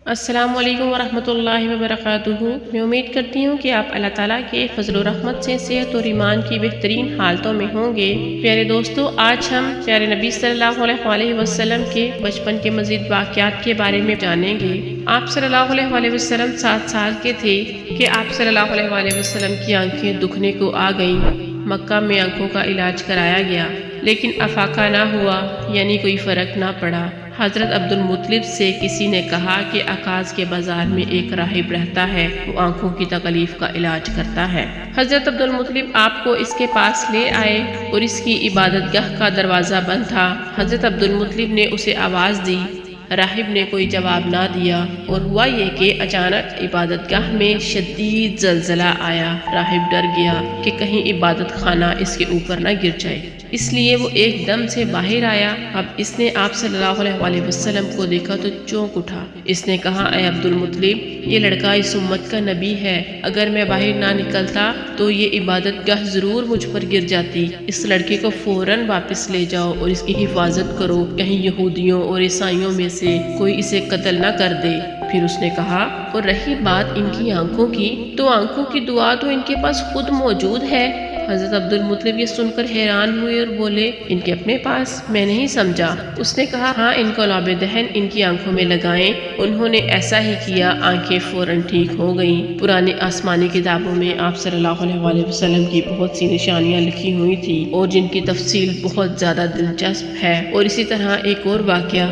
السلام علیکم ورحمۃ اللہ وبرکاتہ۔ میں امید کرتی ہوں کہ آپ اللہ تعالیٰ کے فضل و رحمت سے صحت اور ایمان کی بہترین حالتوں میں ہوں گے۔ پیارے دوستو، آج ہم پیارے نبی صلی اللہ علیہ وسلم کے بچپن کے مزید واقعات کے بارے میں جانیں گے۔ آپ صلی اللہ علیہ وسلم 7 سال کے تھے کہ آپ صلی اللہ علیہ وسلم کی آنکھیں دکھنے کو آ گئیں۔ مکہ میں آنکھوں کا علاج کرایا گیا لیکن افاقہ نہ ہوا، یعنی کوئی فرق نہ پڑا۔ حضرت عبد المطلب سے کسی نے کہا کہ عکاظ کے بازار میں ایک راہب رہتا ہے، وہ آنکھوں کی تکلیف کا علاج کرتا ہے۔ حضرت عبد المطلب آپ کو اس کے پاس لے آئے اور اس کی عبادت گاہ کا دروازہ بند تھا۔ حضرت عبد المطلب نے اسے آواز دی، راہب نے کوئی جواب نہ دیا، اور ہوا یہ کہ اچانک عبادت گاہ میں شدید زلزلہ آیا۔ راہب ڈر گیا کہ کہیں عبادت خانہ اس کے اوپر نہ گر جائے، اس لیے وہ ایک دم سے باہر آیا۔ اب اس نے آپ صلی اللہ علیہ وسلم کو دیکھا تو چونک اٹھا۔ اس نے کہا، اے عبد المطلب، یہ لڑکا اس امت کا نبی ہے، اگر میں باہر نہ نکلتا تو یہ عبادت گاہ ضرور مجھ پر گر جاتی۔ اس لڑکے کو فوراً واپس لے جاؤ اور اس کی حفاظت کرو، کہیں یہودیوں اور عیسائیوں میں سے کوئی اسے قتل نہ کر دے۔ پھر اس نے کہا، اور رہی بات ان کی آنکھوں کی، تو آنکھوں کی دعا تو ان کے پاس خود موجود ہے۔ حضرت عبد المطلب یہ سن کر حیران ہوئے اور بولے، ان کے اپنے پاس؟ میں نہیں سمجھا۔ اس نے کہا، ہاں، ان کو لعاب دہن ان کی آنکھوں میں لگائیں۔ انہوں نے ایسا ہی کیا، آنکھیں فوراً ٹھیک ہو گئیں۔ پرانی آسمانی کتابوں میں آپ صلی اللہ علیہ وسلم کی بہت سی نشانیاں لکھی ہوئی تھی اور جن کی تفصیل بہت زیادہ دلچسپ ہے۔ اور اسی طرح ایک اور واقعہ،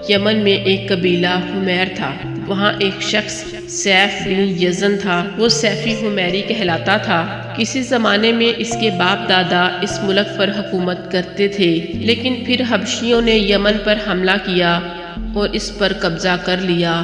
یمن میں ایک قبیلہ حمیر تھا، وہاں ایک شخص سیف بن یزن تھا، وہ سیفی حمیری کہلاتا تھا۔ کسی زمانے میں اس کے باپ دادا اس ملک پر حکومت کرتے تھے، لیکن پھر حبشیوں نے یمن پر حملہ کیا اور اس پر قبضہ کر لیا۔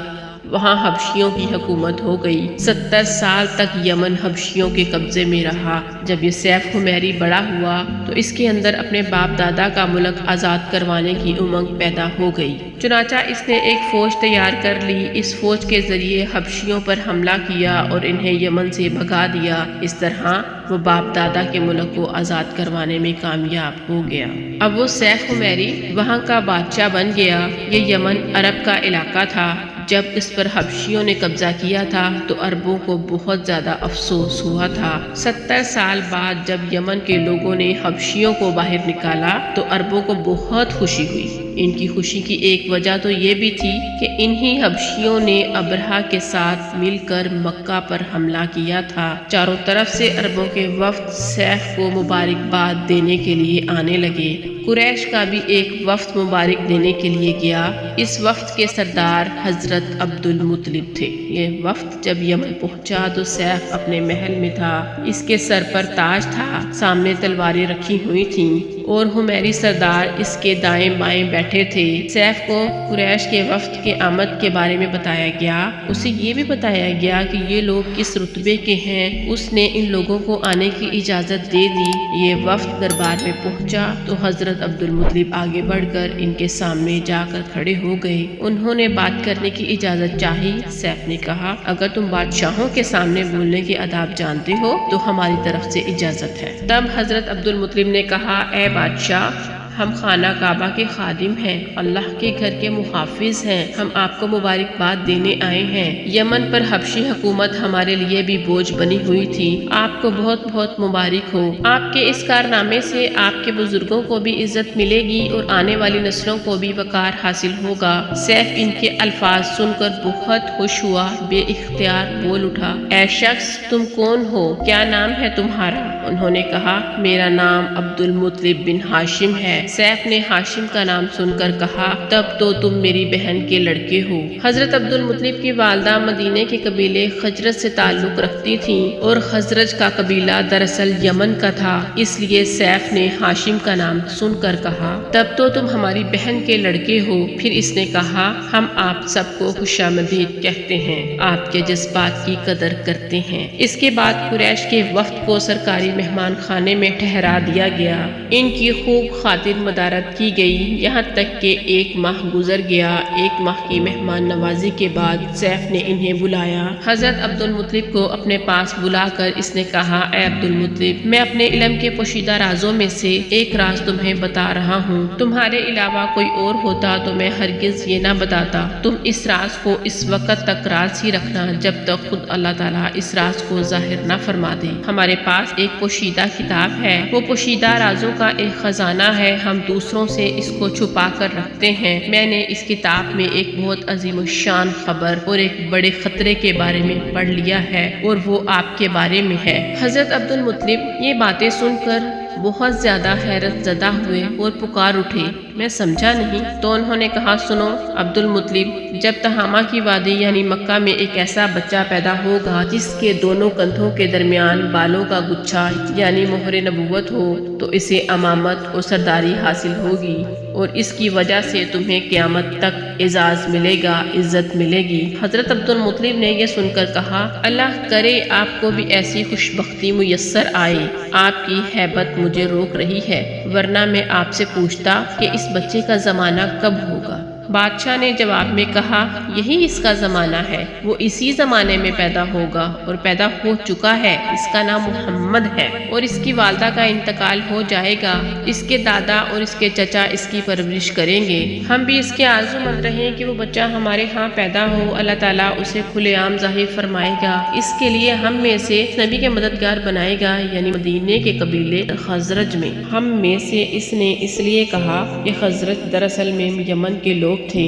وہاں حبشیوں کی حکومت ہو گئی۔ 70 سال تک یمن حبشیوں کے قبضے میں رہا۔ جب یہ سیف حمیری بڑا ہوا تو اس کے اندر اپنے باپ دادا کا ملک آزاد کروانے کی امنگ پیدا ہو گئی۔ چنانچہ اس نے ایک فوج تیار کر لی۔ اس فوج کے ذریعے حبشیوں پر حملہ کیا اور انہیں یمن سے بھگا دیا۔ اس طرح وہ باپ دادا کے ملک کو آزاد کروانے میں کامیاب ہو گیا۔ اب وہ سیف حمیری وہاں کا بادشاہ بن گیا۔ یہ یمن عرب کا علاقہ تھا۔ جب اس پر حبشیوں نے قبضہ کیا تھا تو عربوں کو بہت زیادہ افسوس ہوا تھا۔ 70 سال بعد جب یمن کے لوگوں نے حبشیوں کو باہر نکالا تو عربوں کو بہت خوشی ہوئی۔ ان کی خوشی کی ایک وجہ تو یہ بھی تھی کہ انہی حبشیوں نے ابرہہ کے ساتھ مل کر مکہ پر حملہ کیا تھا۔ چاروں طرف سے عربوں کے وفد سیف کو مبارکباد دینے کے لیے آنے لگے۔ قریش کا بھی ایک وفد مبارک دینے کے لیے گیا۔ اس وفد کے سردار حضرت عبد المطلب تھے۔ یہ وفد جب یمن پہنچا تو سیف اپنے محل میں تھا، اس کے سر پر تاج تھا، سامنے تلواریں رکھی ہوئی تھیں اور حمیری سردار اس کے دائیں بائیں بیٹھے تھے۔ سیف کو قریش کے وفد کے آمد کے بارے میں بتایا گیا۔ اسے یہ بھی بتایا گیا کہ یہ لوگ کس رتبے کے ہیں۔ اس نے ان لوگوں کو آنے کی اجازت دے دی۔ یہ وفد دربار میں پہنچا تو حضرت عبد المطلب آگے بڑھ کر ان کے سامنے جا کر کھڑے ہو گئے۔ انہوں نے بات کرنے کی اجازت چاہی۔ سیف نے کہا، اگر تم بادشاہوں کے سامنے بولنے کے آداب جانتے ہو تو ہماری طرف سے اجازت ہے۔ تب حضرت عبد المطلب نے کہا، اے بادشاہ، ہم خانہ کعبہ کے خادم ہیں، اللہ کے گھر کے محافظ ہیں، ہم آپ کو مبارکباد دینے آئے ہیں۔ یمن پر حبشی حکومت ہمارے لیے بھی بوجھ بنی ہوئی تھی، آپ کو بہت بہت مبارک ہو۔ آپ کے اس کارنامے سے آپ کے بزرگوں کو بھی عزت ملے گی اور آنے والی نسلوں کو بھی وقار حاصل ہوگا۔ سیف ان کے الفاظ سن کر بہت خوش ہوا، بے اختیار بول اٹھا، اے شخص، تم کون ہو؟ کیا نام ہے تمہارا؟ انہوں نے کہا، میرا نام عبد المطلب بن ہاشم ہے۔ سیف نے ہاشم کا نام سن کر کہا، تب تو تم میری بہن کے لڑکے ہو۔ حضرت عبد المطلب کی والدہ مدینے کے قبیلے خزرج سے تعلق رکھتی تھیں اور خزرج کا قبیلہ دراصل یمن کا تھا، اس لیے سیف نے ہاشم کا نام سن کر کہا، تب تو تم ہماری بہن کے لڑکے ہو۔ پھر اس نے کہا، ہم آپ سب کو خوش آمدید کہتے ہیں، آپ کے جذبات کی قدر کرتے ہیں۔ اس کے بعد قریش کے وفد کو سرکاری مہمان خانے میں ٹھہرا دیا گیا۔ ان کی خوب خاطر مدارت کی گئی، یہاں تک کہ 1 ماہ گزر گیا۔ 1 ماہ کی مہمان نوازی کے بعد سیف نے انہیں بلایا۔ حضرت عبد المطلب کو اپنے پاس بلا کر اس نے کہا، اے عبد المطلب، میں اپنے علم کے پوشیدہ رازوں میں سے ایک راز تمہیں بتا رہا ہوں۔ تمہارے علاوہ کوئی اور ہوتا تو میں ہرگز یہ نہ بتاتا۔ تم اس راز کو اس وقت تک راز ہی رکھنا جب تک خود اللہ تعالیٰ اس راز کو ظاہر نہ فرما دے۔ ہمارے پاس ایک پوشیدہ کتاب ہے، وہ پوشیدہ رازوں کا ایک خزانہ ہے، ہم دوسروں سے اس کو چھپا کر رکھتے ہیں۔ میں نے اس کتاب میں ایک بہت عظیم الشان خبر اور ایک بڑے خطرے کے بارے میں پڑھ لیا ہے، اور وہ آپ کے بارے میں ہے۔ حضرت عبد المطلب یہ باتیں سن کر بہت زیادہ حیرت زدہ ہوئے اور پکار اٹھے، میں سمجھا نہیں۔ تو انہوں نے کہا، سنو عبد المطلب، جب تہامہ کی وادی یعنی مکہ میں ایک ایسا بچہ پیدا ہوگا جس کے دونوں کندھوں کے درمیان بالوں کا گچھا یعنی مہر نبوت ہو، تو اسے امامت اور سرداری حاصل ہوگی، اور اس کی وجہ سے تمہیں قیامت تک اعزاز ملے گا، عزت ملے گی۔ حضرت عبد المطلب نے یہ سن کر کہا، اللہ کرے آپ کو بھی ایسی خوش بختی میسر آئے، آپ کی ہیبت مجھے روک رہی ہے، ورنہ میں آپ سے پوچھتا کہ اس بچے کا زمانہ کب ہوگا۔ بادشاہ نے جواب میں کہا، یہی اس کا زمانہ ہے، وہ اسی زمانے میں پیدا ہوگا اور پیدا ہو چکا ہے، اس کا نام محمد ہے، اور اس کی والدہ کا انتقال ہو جائے گا، اس کے دادا اور اس کے چچا اس کی پرورش کریں گے۔ ہم بھی اس کے آرزو مند رہے کہ وہ بچہ ہمارے ہاں پیدا ہو، اللہ تعالیٰ اسے کھلے عام ظاہر فرمائے گا، اس کے لیے ہم میں سے نبی کے مددگار بنائے گا، یعنی مدینے کے قبیلے خزرج میں۔ ہم میں سے اس نے اس لیے کہا کہ خزرج دراصل میں یمن کے لوگ تھے،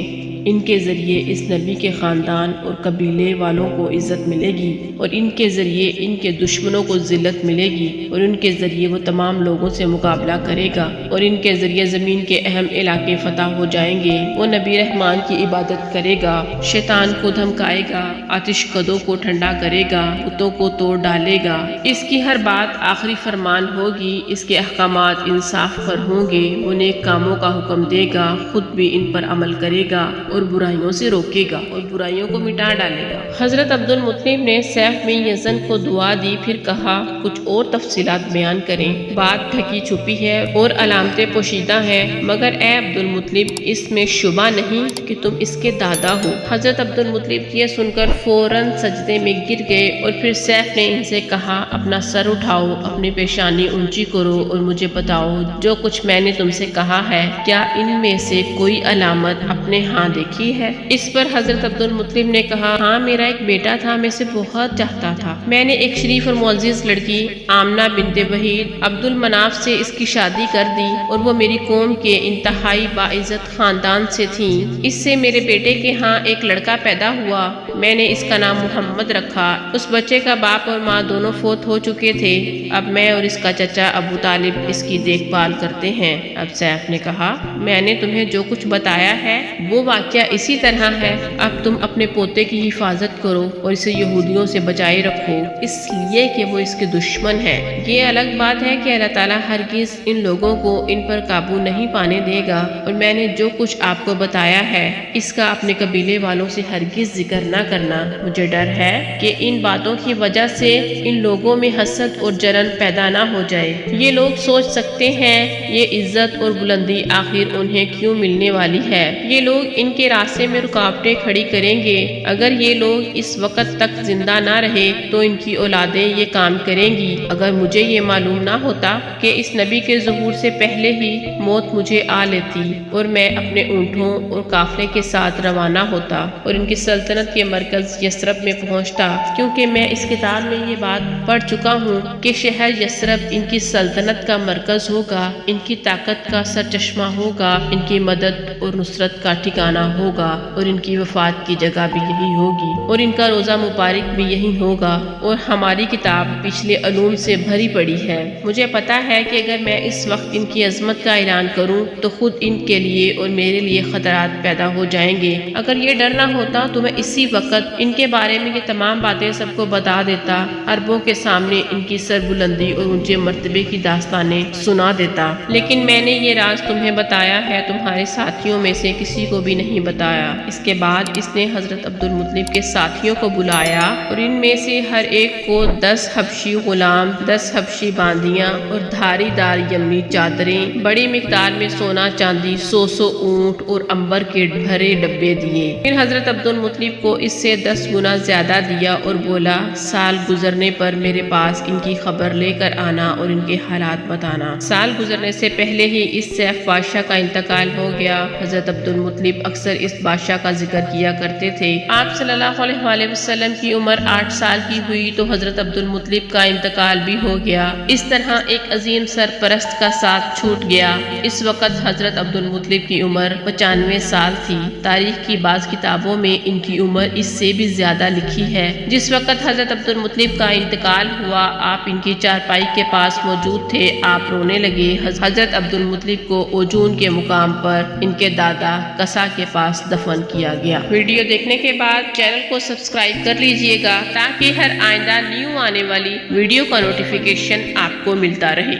ان کے ذریعے اس نبی کے خاندان اور قبیلے والوں کو عزت ملے گی، اور ان کے ذریعے ان کے دشمنوں کو ذلت ملے گی، اور ان کے ذریعے وہ تمام لوگوں سے مقابلہ کرے گا، اور ان کے ذریعے زمین کے اہم علاقے فتح ہو جائیں گے۔ وہ نبی رحمان کی عبادت کرے گا، شیطان کو دھمکائے گا، آتش کدوں کو ٹھنڈا کرے گا، بتوں کو توڑ ڈالے گا، اس کی ہر بات آخری فرمان ہوگی، اس کے احکامات انصاف پر ہوں گے، وہ نیک کاموں کا حکم دے گا، خود بھی ان پر عمل کرے گا اور برائیوں سے روکے گا اور برائیوں کو مٹا ڈالے گا۔ حضرت عبد المطلب نے سیف بن یزن کو دعا دی، پھر کہا، کچھ اور تفصیلات بیان کریں، بات ڈھکی چھپی ہے اور علامتیں پوشیدہ ہیں، مگر اے عبد المطلب اس میں شبہ نہیں کہ تم اس کے دادا ہو۔ حضرت عبد المطلب یہ سن کر فوراً سجدے میں گر گئے، اور پھر سیف نے ان سے کہا، اپنا سر اٹھاؤ، اپنی پیشانی اونچی کرو اور مجھے بتاؤ جو کچھ میں نے تم سے کہا ہے، کیا ان میں سے کوئی علامت اپنے ہاں دیکھی ہے؟ اس پر حضرت عبد المطلب نے کہا، ہاں میرا ایک بیٹا تھا، میں اسے بہت چاہتا تھا، میں نے ایک شریف اور معزز لڑکی آمنہ بنت وحید عبد المناف سے اس کی شادی کر دی، اور وہ میری قوم کے انتہائی باعزت خاندان سے تھیں، اس سے میرے بیٹے کے ہاں ایک لڑکا پیدا ہوا، میں نے اس کا نام محمد رکھا، اس بچے کا باپ اور ماں دونوں فوت ہو چکے تھے، اب میں اور اس کا چچا ابو طالب اس کی دیکھ بھال کرتے ہیں۔ اب سیف نے کہا، میں نے تمہیں جو کچھ بتایا ہے وہ واقعہ اسی طرح ہے، اب تم اپنے پوتے کی حفاظت کرو اور اسے یہودیوں سے بچائے رکھو، اس لیے کہ وہ اس کے دشمن ہیں۔ یہ الگ بات ہے کہ اللہ تعالیٰ ہرگز ان لوگوں کو ان پر قابو نہیں پانے دے گا، اور میں نے جو کچھ آپ کو بتایا ہے اس کا اپنے قبیلے والوں سے ہرگز ذکر نہ کرنا، مجھے ڈر ہے کہ ان باتوں کی وجہ سے ان لوگوں میں حسد اور جلن پیدا نہ ہو جائے، یہ لوگ سوچ سکتے ہیں یہ عزت اور بلندی آخر انہیں کیوں ملنے والی ہے، یہ لوگ ان کے راستے میں رکاوٹیں کھڑی کریں گے، اگر یہ لوگ اس وقت تک زندہ نہ رہے تو ان کی اولادیں یہ کام کریں گی، اگر مجھے یہ معلوم نہ ہوتا کہ اس نبی کے ظہور سے پہلے ہی موت مجھے آ لیتی اور میں اپنے اونٹوں اور قافلے کے ساتھ روانہ ہوتا اور ان کی سلطنت کے مرکز یثرب میں پہنچتا، کیونکہ میں اس کتاب میں یہ بات پڑھ چکا ہوں کہ شہر یثرب ان کی سلطنت کا مرکز ہوگا، ان کی طاقت کا سرچشمہ ہوگا، ان کی مدد اور نصرت کا ٹھکانہ ہوگا، اور ان کی وفات کی جگہ بھی یہی ہوگی، اور ان کا روزہ مبارک بھی یہی ہوگا، اور ہماری کتاب پچھلے علوم سے بھری پڑی ہے۔ مجھے پتا ہے کہ اگر میں اس وقت ان کی عظمت کا اعلان کروں تو خود ان کے لیے اور میرے لیے خطرات پیدا ہو جائیں گے، اگر یہ ڈر نہ ہوتا تو میں اسی وقت ان کے بارے میں یہ تمام باتیں سب کو بتا دیتا، عربوں کے سامنے ان کی سربلندی اور اونچے مرتبے کی داستانیں سنا دیتا، لیکن میں نے یہ راز تمہیں بتایا ہے، تمہارے ساتھیوں میں سے کسی کو بھی نہیں بتایا۔ اس کے بعد اس نے حضرت عبد المطلب کے ساتھیوں کو بلایا اور ان میں سے ہر ایک کو 10 حبشی غلام، 10 حبشی باندیاں اور دھاری دار یمنی چادریں، بڑی مقدار میں سونا چاندی، 100 اونٹ اور عنبر کے بھرے ڈبے دیے۔ پھر حضرت عبد المطلب کو اس سے 10 گنا زیادہ دیا اور بولا، سال گزرنے پر میرے پاس ان کی خبر لے کر آنا اور ان کے حالات بتانا۔ سال گزرنے سے پہلے ہی اس سیف بادشاہ کا انتقال ہو گیا۔ حضرت عبد المطلب اکثر اکثر اس بادشاہ کا ذکر کیا کرتے تھے۔ آپ صلی اللہ علیہ وسلم کی عمر 8 سال کی ہوئی تو حضرت عبد المطلب کا انتقال بھی ہو گیا۔ اس طرح ایک عظیم سرپرست کا ساتھ چھوٹ گیا۔ اس وقت حضرت عبد المطلب کی عمر 95 سال تھی۔ تاریخ کی بعض کتابوں میں ان کی عمر اس سے بھی زیادہ لکھی ہے۔ جس وقت حضرت عبد المطلب کا انتقال ہوا، آپ ان کی چارپائی کے پاس موجود تھے۔ آپ رونے لگے۔ حضرت عبد المطلب کو اوجون کے مقام پر ان کے دادا کسا کے پاس دفن کیا گیا۔ ویڈیو دیکھنے کے بعد چینل کو سبسکرائب کر لیجئے گا تاکہ ہر آئندہ نیو آنے والی ویڈیو کا نوٹیفیکیشن آپ کو ملتا رہے۔